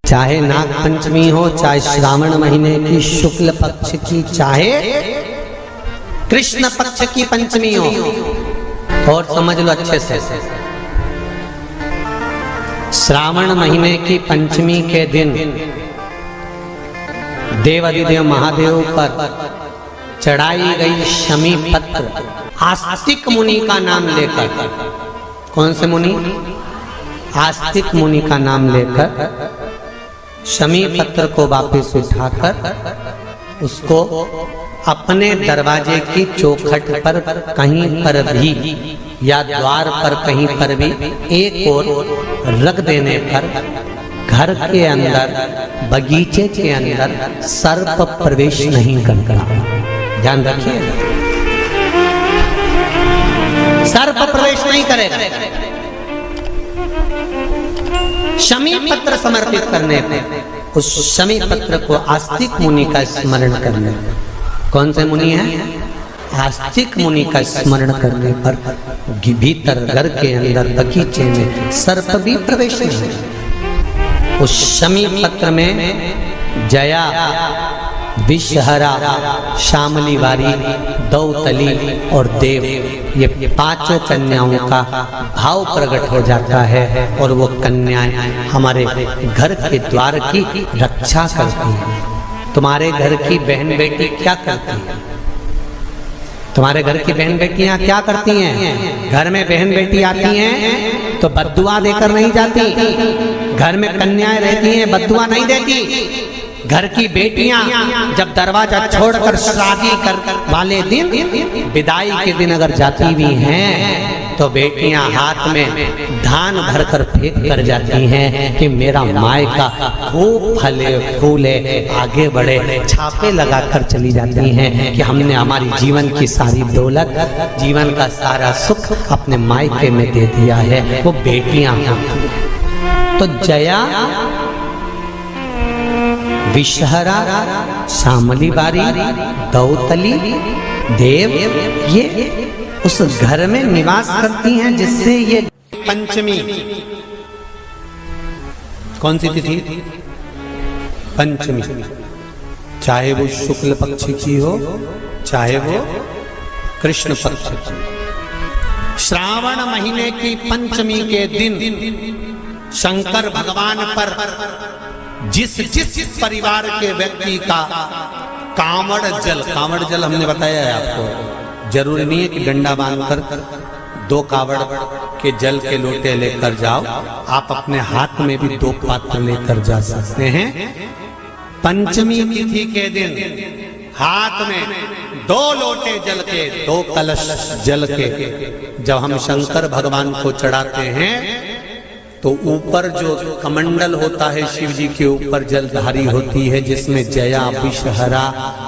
चाहे नाग पंचमी हो, चाहे श्रावण महीने की शुक्ल पक्ष की, चाहे कृष्ण पक्ष की पंचमी हो, और समझ लो अच्छे से, श्रावण महीने की पंचमी के दिन देवाधिदेव महादेव पर चढ़ाई गई शमी पत्र आस्तिक मुनि का नाम लेकर, कौन से मुनि? आस्तिक मुनि का नाम लेकर शमी पत्र को वापस उठाकर उसको अपने दरवाजे की चौखट पर कहीं पर भी या द्वार पर कहीं पर भी एक ओर रख देने पर घर के अंदर, बगीचे के अंदर सर्प प्रवेश नहीं करता। ध्यान रखिए, सर्प प्रवेश नहीं करेगा। शमी पत्र समर्पित करने पर, उस शमी पत्र को आस्तिक मुनि का स्मरण करने पर, कौन से मुनि है? आस्तिक मुनि का स्मरण करने पर भीतर घर के अंदर बगीचे में सर्प भी प्रवेश नहीं। उस शमी पत्र में जया, विषहरा, शामली वारी, दौतली और देव, ये पांचों कन्याओं का भाव प्रकट हो जाता है और वो कन्याएं हमारे घर के द्वार की रक्षा करती हैं। तुम्हारे घर की बहन बेटी क्या करती है? तुम्हारे घर की बहन बेटियां क्या करती हैं? घर में बहन बेटी आती हैं तो बद्दुआ देकर नहीं जाती। घर में कन्याएं रहती हैं, बद्दुआ नहीं देती। घर की बेटियां जब दरवाजा छोड़कर शादी कर वाले दिन, विदाई के दिन अगर जाती भी हैं तो बेटियां हाथ में धान भरकर फेंक कर जाती हैं कि मेरा मायका खूब फले फूले आगे बढ़े। छापे लगाकर चली जाती हैं कि हमने हमारी जीवन की सारी दौलत, जीवन का सारा सुख अपने मायके में दे दिया है। वो बेटियां तो जया, विषहरा, शामली बारी, दौतली, देव, ये उस घर में निवास करती हैं जिससे ये पंचमी, कौन सी तिथि? पंचमी, चाहे वो शुक्ल पक्ष की हो, चाहे वो कृष्ण पक्ष की, श्रावण महीने की पंचमी के दिन शंकर भगवान पर जिस परिवार के व्यक्ति का कांवड़ जल हमने बताया है आपको, जरूरी नहीं है कि डंडा बांधकर 2 कावड़ के जल के लोटे लेकर जाओ, आप अपने हाथ में भी 2 पात्र लेकर जा सकते हैं। पंचमी तिथि के दिन हाथ में 2 लोटे जल के, 2 कलश जल के जब हम शंकर भगवान को चढ़ाते हैं तो ऊपर जो कमंडल होता है शिव जी के ऊपर जलधारी होती है, जिसमें जया, विषहरा,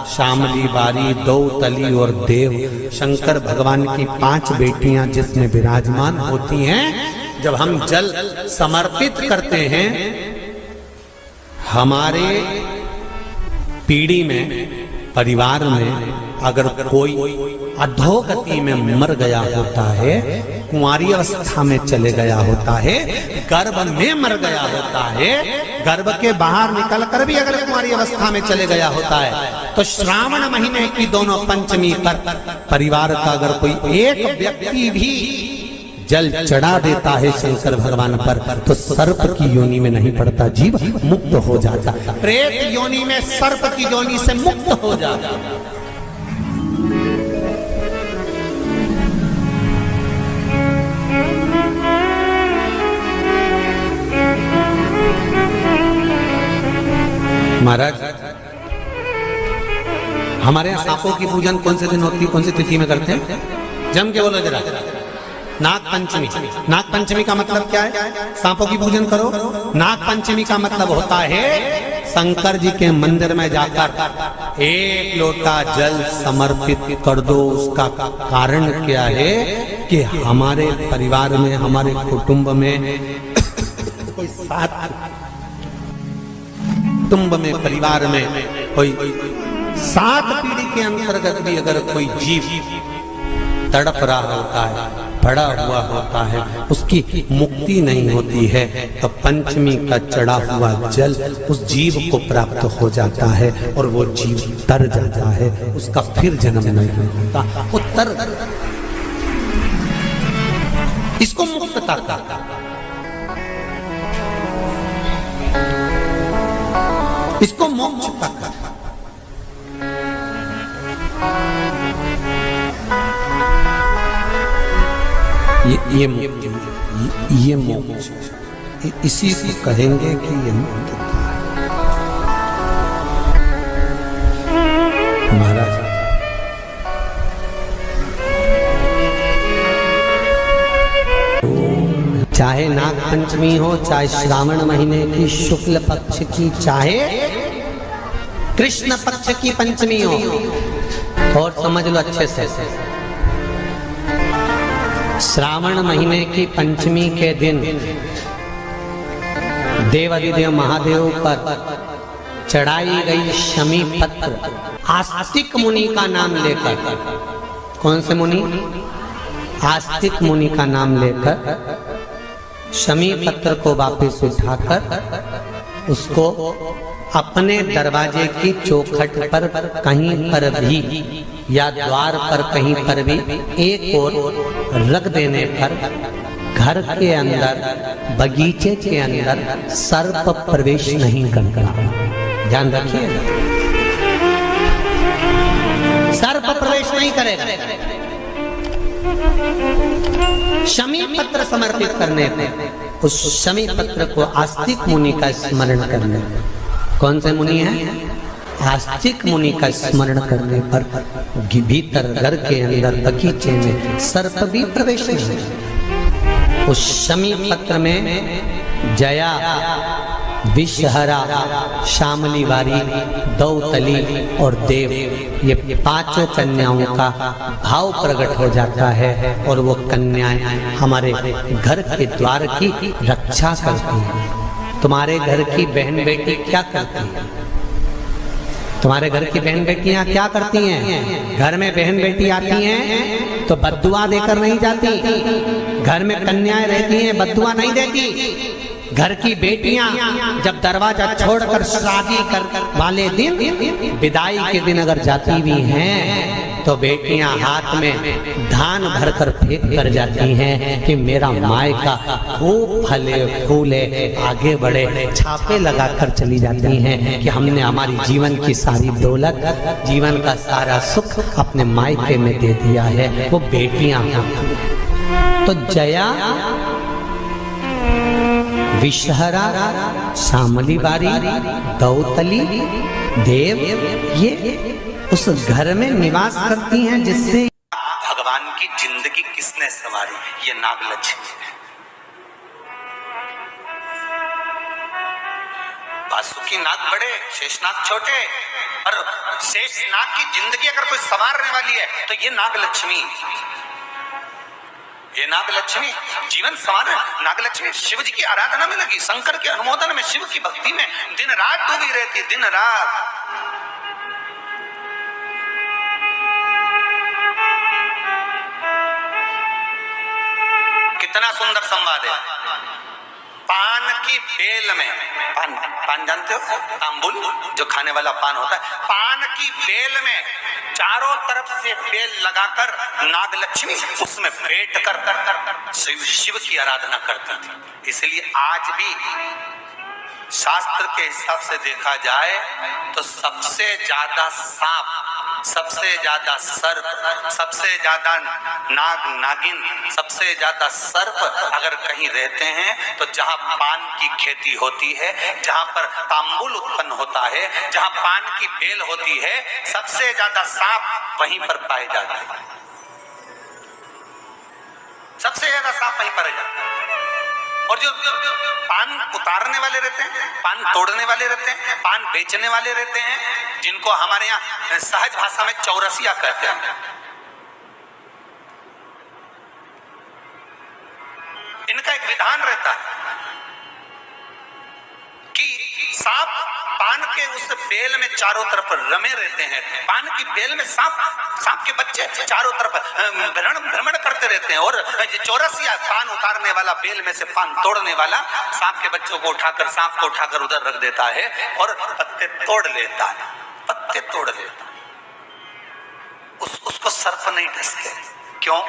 शामली बारी, दौतली और देव, शंकर भगवान की 5 बेटियां जिसमें विराजमान होती हैं। जब हम जल समर्पित करते हैं, हमारे पीढ़ी में, परिवार में अगर कोई अधोगति में मर गया होता है, कुंवारी अवस्था में चले गया होता है, गर्भ में मर गया होता है, गर्भ के बाहर निकल कर भी अगर कुंवारी अवस्था में चले गया होता है, तो श्रावण महीने की दोनों पंचमी पर परिवार का अगर कोई एक व्यक्ति भी जल चढ़ा देता है शंकर भगवान पर, तो सर्प की योनि में नहीं पड़ता, जीव मुक्त हो जाता, प्रेत योनि में सर्प की योनि से मुक्त हो जाता। महाराज, हमारे यहाँ सांपों की पूजन कौन से दिन होती है, कौन सी तिथि में करते हैं? जम के बोलो जरा। नाग पंचमी। नाग पंचमी का मतलब क्या है? सांपों की पूजन करो। नाग पंचमी का मतलब होता है शंकर जी के मंदिर में जाकर 1 लोटा जल समर्पित कर दो। उसका कारण क्या है कि हमारे परिवार में, हमारे कुटुंब में कोई 7 कुटुंब में, परिवार में कोई 7 पीढ़ी के अंतर्गत भी अगर कोई जीव तड़प रहा होता है, बड़ा हुआ होता है, उसकी मुक्ति नहीं होती है, तो पंचमी का चढ़ा हुआ जल उस जीव को प्राप्त हो जाता है और वो जीव तर जाता है, उसका फिर जन्म नहीं होता, वो तर, इसको मुक्तता कहता, इसको मोक्ष कहता। ये मोक्ष, इसी को कहेंगे कि ये मुक्तता है। महाराज चाहे नाग पंचमी हो, चाहे श्रावण महीने की शुक्ल पक्ष की, चाहे कृष्ण पक्ष की पंचमी हो, और समझ लो अच्छे से, श्रावण महीने की पंचमी के दिन देवाधिदेव महादेव पर चढ़ाई गई शमी पत्र आस्तिक मुनि का नाम लेकर, कौन से मुनि? आस्तिक मुनि का नाम लेकर शमी पत्र को वापस उठाकर उसको अपने दरवाजे की चौखट पर कहीं पर भी या द्वार पर कहीं पर भी एक ओर रख देने पर घर के अंदर, बगीचे के अंदर सर्प प्रवेश नहीं करता। ध्यान रखिए, सर्प प्रवेश नहीं करेगा। शमी पत्र समर्पित करने पर, उस शमी पत्र को आस्तिक मुनि का स्मरण करने, कौन से मुनि है? आस्तिक मुनि का स्मरण करने पर भीतर घर के अंदर बगीचे में सर्प भी प्रवेश नहीं। उस शमी पत्र में जया, विषहरा, शामली वारी, दौतली और देव, ये पांचों कन्याओं का भाव प्रकट हो जाता है और वो कन्याएं हमारे घर के द्वार की रक्षा करती हैं। तुम्हारे घर की बहन बेटी क्या करती है? तुम्हारे घर की बहन बेटियां क्या करती हैं? घर में बहन बेटी आती हैं तो बद्दुआ देकर नहीं जाती। घर में कन्याएं रहती हैं, बद्दुआ नहीं देती। घर की बेटियां जब दरवाजा छोड़कर शादी कर वाले दिन, विदाई के दिन अगर जाती भी हैं तो बेटियां हाथ में धान भरकर फेंक कर जाती हैं कि मेरा मायका खूब फले फूले आगे बढ़े। छापे लगाकर चली जाती हैं कि हमने हमारी जीवन की सारी दौलत, जीवन का सारा सुख अपने मायके में दे दिया है। वो बेटियां होती हैं। तो जया, विषहरा, शामली बारी, दौतली, देव, ये उस घर में निवास करती हैं जिससे भगवान की जिंदगी किसने संवारी? ये नागलक्ष्मी है। वासुकी नाग बड़े, शेषनाग छोटे, और शेषनाग की जिंदगी अगर कोई संवारने वाली है तो ये नागलक्ष्मी, ये नागलक्ष्मी जीवन संवार। नागलक्ष्मी शिव जी की आराधना में लगी, शंकर के अनुमोदन में, शिव की भक्ति में दिन रात डूबी रहती, दिन रात। कितना सुंदर संवाद है। पान की बेल में, पान, पान जानते हो? तांबुल, जो खाने वाला पान होता है। पान की बेल में चारों तरफ से बेल लगाकर नागलक्ष्मी उसमें बैठ कर शिव की आराधना करती थी। इसलिए आज भी शास्त्र के हिसाब से देखा जाए तो सबसे ज्यादा सांप, सबसे ज्यादा सर्प, सबसे ज्यादा नाग नागिन, सबसे ज्यादा सर्प अगर कहीं रहते हैं तो जहां पान की खेती होती है, जहां पर तांबुल उत्पन्न होता है, जहां पान की बेल होती है, सबसे ज्यादा सांप वहीं पर पाए जाते हैं। सबसे ज्यादा सांप वहीं पाए जाते हैं। और जो पान उतारने वाले रहते हैं, पान तोड़ने वाले रहते हैं, पान बेचने वाले रहते हैं, जिनको हमारे यहाँ सहज भाषा में चौरसिया कहते हैं, इनका एक विधान रहता है कि सांप पान पान के उस बेल में चारों तरफ रमे रहते हैं। पान की बेल में सांप के बच्चे चारों तरफ भ्रमण करते रहते हैं, और चौरसिया पान उतारने वाला, बेल में से पान तोड़ने वाला सांप के बच्चों को उठाकर, सांप को उठाकर उधर रख देता है और पत्ते तोड़ लेता है, पत्ते तोड़ लेता। उसको सर्प नहीं डसते। क्यों?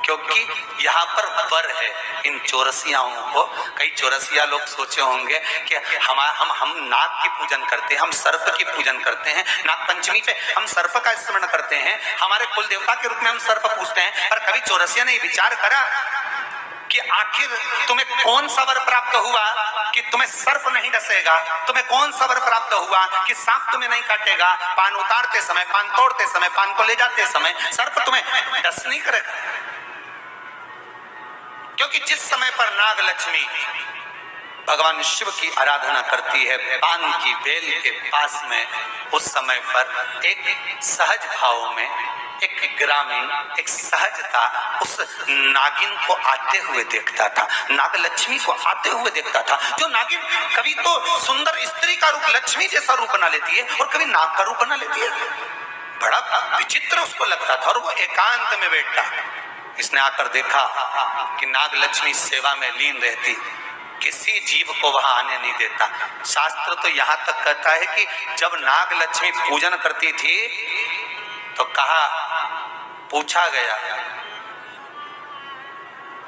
क्योंकि यहाँ पर वर है इन चौरसियाओं को। कई चौरसिया लोग सोचे होंगे कि हम नाग की पूजन करते हैं, हम सर्प की पूजन करते हैं, नाग पंचमी पे हम सर्प का स्मरण करते हैं, हमारे कुल देवता के रूप में हम सर्प पूजते हैं। पर कभी चौरसिया ने विचार करा कि आखिर तुम्हें कौन सा वर प्राप्त हुआ कि तुम्हें सर्प नहीं डसेगा? तुम्हें कौन सा वर प्राप्त हुआ कि सांप तुम्हें नहीं काटेगा? पान उतारते समय, पान तोड़ते समय, पान को ले जाते समय सर्प तुम्हें डस नहीं करेगा। क्योंकि जिस समय पर नाग लक्ष्मी भगवान शिव की आराधना करती है पान की बेल के पास में, उस समय पर एक सहज भाव में, एक ग्रामीण, एक सहजता उस नागिन को आते हुए देखता था, नाग लक्ष्मी को आते हुए देखता था। जो नागिन कभी तो सुंदर स्त्री का रूप, लक्ष्मी जैसा रूप बना लेती है, और कभी नाग का रूप बना लेती है। बड़ा विचित्र उसको लगता था। और वो एकांत में बैठा, इसने आकर देखा कि नाग लक्ष्मी सेवा में लीन रहती, किसी जीव को वहां आने नहीं देता। शास्त्र तो यहां तक कहता है कि जब नाग लक्ष्मी पूजन करती थी तो कहा, पूछा गया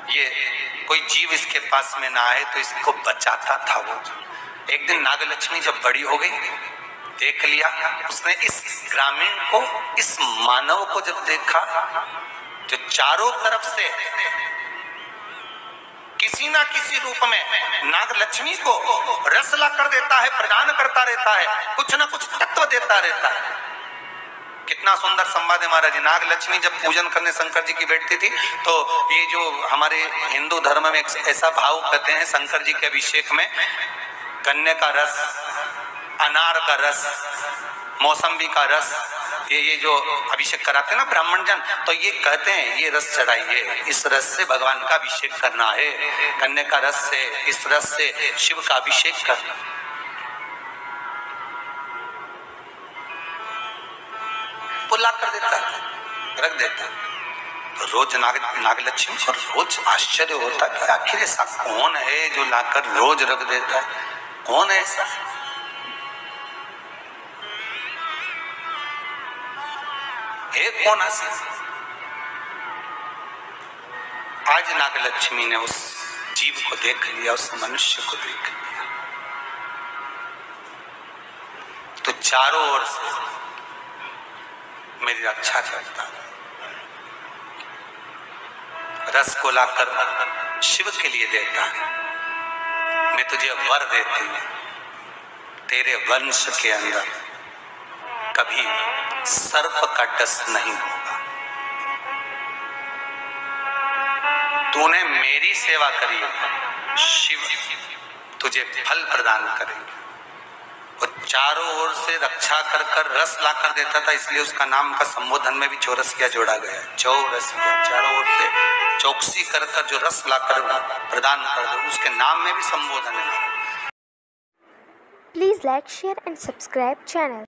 ये कोई जीव इसके पास में ना आए तो इसको बचाता था वो। एक दिन नाग लक्ष्मी जब बड़ी हो गई, देख लिया उसने इस ग्रामीण को, इस मानव को जब देखा जो चारों तरफ से किसी ना किसी रूप में नाग लक्ष्मी को रस ला कर देता है, प्रदान करता रहता है, कुछ ना कुछ तत्व देता रहता है। कितना सुंदर संवाद है महाराज। नाग लक्ष्मी जब पूजन करने शंकर जी की बैठती थी तो ये जो हमारे हिंदू धर्म में एक ऐसा भाव कहते हैं, शंकर जी के अभिषेक में गन्ने का रस, अनार का रस, मौसम्बी का रस, ये जो अभिषेक कराते हैं ना ब्राह्मण जन, तो ये कहते हैं ये रस चढ़ाइए, इस रस से भगवान का अभिषेक करना है, गन्ने का रस से, इस रस से शिव का अभिषेक करना। वो ला कर देता है, रख देता है। तो रोज नाग लक्ष्मी को रोज आश्चर्य होता कि आखिर ऐसा कौन है जो लाकर रोज रख देता है, कौन है ऐसा? कौन ऐसा? आज नाग लक्ष्मी ने उस जीव को देख लिया, उस मनुष्य को देख लिया, तो चारों ओर से मेरी रक्षा करता, रस को लाकर शिव के लिए देता है। मैं तुझे वर देती हूं, तेरे वंश के अंदर कभी सर्प का डस नहीं होगा। तूने मेरी सेवा करी, शिव तुझे फल प्रदान करेंगे। और चारों ओर से रक्षा कर कर रस ला कर देता था, इसलिए उसका नाम का संबोधन में भी चौरसिया जोड़ा गया। चौरसिया, चारों ओर से चौकसी कर कर जो रस ला कर प्रदान कर दे, उसके नाम में भी संबोधन है। Please like, share and subscribe channel.